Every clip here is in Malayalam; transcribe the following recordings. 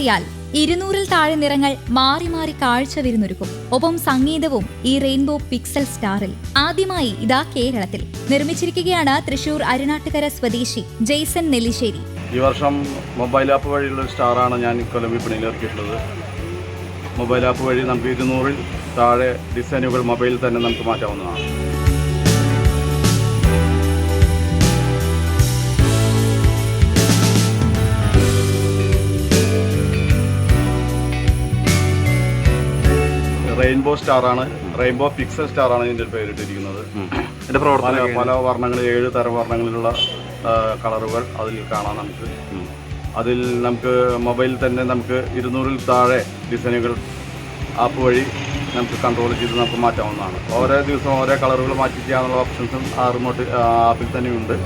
നടത്തിയാൽ 200-ൽ താഴെ നിറങ്ങൾ മാറി മാറി കാഴ്ച വിരുന്നൊരുക്കും. ഒപ്പം സംഗീതവും ഈ റെയിൻബോ പിക്സൽ സ്റ്റാറിൽ. ആദ്യമായി ഇതാ കേരളത്തിൽ നിർമ്മിച്ചിരിക്കുകയാണ് തൃശൂർ അരുണാട്ടുകര സ്വദേശി ജെയ്സൺ നെല്ലിശ്ശേരി. ഈ വർഷം മൊബൈൽ ആപ്പ് വഴിയുള്ള സ്റ്റാറാണ് ഞാൻ കൊല്ലം വിപണിയിൽ ഇറക്കിയിട്ടുള്ളത്. മൊബൈൽ ആപ്പ് വഴി നമുക്ക് 200-ൽ താഴെ ഡിസൈനുകൾ മൊബൈലിൽ തന്നെ നമുക്ക് മാറ്റാവുന്നതാണ്. റെയിൻബോ സ്റ്റാറാണ്, റെയിൻബോ പിക്സൽ സ്റ്റാറാണ് ഇതിൻ്റെ പേരിട്ടിരിക്കുന്നത്. ഇതിൻ്റെ പ്രവർത്തനം പല വർണ്ണങ്ങളിൽ 7 തരം വർണ്ണങ്ങളിലുള്ള കളറുകൾ അതിൽ കാണാം. അതിൽ നമുക്ക് മൊബൈലിൽ തന്നെ നമുക്ക് 200-ൽ താഴെ ഡിസൈനുകൾ ആപ്പ് വഴി നമുക്ക് കൺട്രോൾ ചെയ്ത് നമുക്ക് മാറ്റാവുന്നതാണ്. ഓരോ ദിവസവും ഓരോ കളറുകൾ മാറ്റി ചെയ്യാനുള്ള ഓപ്ഷൻസും ആ റിമോട്ട് ആപ്പിൽ തന്നെയുണ്ട്.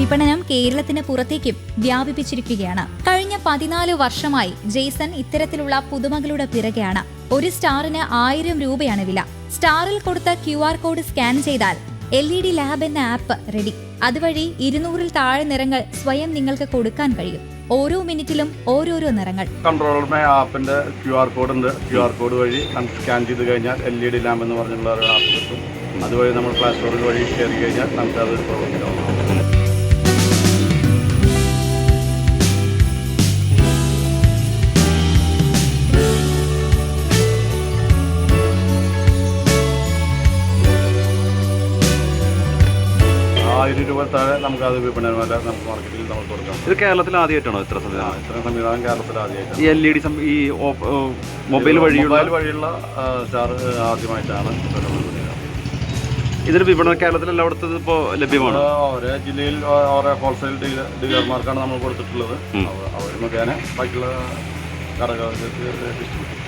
വിപണനം കേരളത്തിന് പുറത്തേക്കും വ്യാപിപ്പിച്ചിരിക്കുകയാണ്. കഴിഞ്ഞ 14 വർഷമായി ജെയ്സൺ ഇത്തരത്തിലുള്ള പുതുമകളുടെ പിറകെയാണ്. ഒരു സ്റ്റാറിന് 1000 രൂപയാണ് വില. സ്റ്റാറിൽ കൊടുത്ത QR കോഡ് സ്കാൻ ചെയ്താൽ LED ലാബ് എന്ന ആപ്പ് റെഡി. അതുവഴി 200-ൽ താഴെ നിറങ്ങൾ സ്വയം നിങ്ങൾക്ക് കൊടുക്കാൻ കഴിയും. ഓരോ മിനിറ്റിലും ഓരോരോ നിറങ്ങൾ. കൺട്രോളർ ആപ്പിന്റെ QR കോഡ് ഉണ്ട്. QR കോഡ് വഴി നമുക്ക് സ്കാൻ ചെയ്ത് കഴിഞ്ഞാൽ LED ലാമ്പ് എന്ന് പറഞ്ഞുള്ള ഒരു ആപ്പ് കിട്ടും. അതുവഴി നമ്മൾ പ്ലേ സ്റ്റോറിൽ വഴി കയറി കഴിഞ്ഞാൽ നമുക്ക് അത് പ്രവർത്തിക്കാവുന്നതാണ്. ₹1000 താഴെ നമുക്ക് അത് വിപണനമല്ല നമുക്ക് മാർക്കറ്റിൽ നമ്മൾ കൊടുക്കാം. ഇത് കേരളത്തിൽ ആദ്യമായിട്ടാണോ ഇത്തരം സംവിധാനം? കേരളത്തിൽ ആദ്യമായിട്ടാണ്. ഈ LED ഈ മൊബൈൽ വഴിയുള്ള സ്റ്റാർ ആദ്യമായിട്ടാണ്. ഇതിന് വിപണനം കേരളത്തിൽ എല്ലായിടത്തും ഇപ്പോൾ ലഭ്യമാണ്. ഓരോ ജില്ലയിൽ ഓരോ ഹോൾസെയിൽ ഡീലർമാർക്കാണ് നമ്മൾ കൊടുത്തിട്ടുള്ളത്. അവർ മുഖേന ബാക്കിയുള്ള കടകൾക്ക് ഡിസ്ട്രിബ്യൂട്ട്.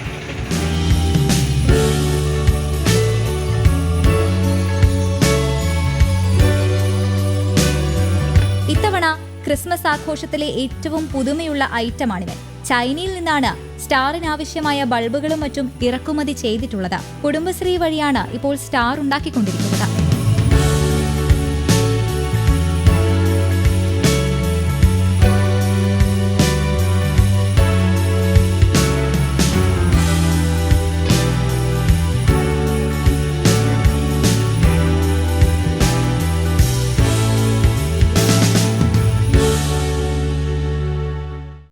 ഇത്തവണ ക്രിസ്മസ് ആഘോഷത്തിലെ ഏറ്റവും പുതുമയുള്ള ഐറ്റമാണിവൻ. ചൈനയിൽ നിന്നാണ് സ്റ്റാറിനാവശ്യമായ ബൾബുകളും മറ്റും ഇറക്കുമതി ചെയ്തിട്ടുള്ളത്. കുടുംബശ്രീ വഴിയാണ് ഇപ്പോൾ സ്റ്റാർ ഉണ്ടാക്കിക്കൊണ്ടിരിക്കുന്നത്.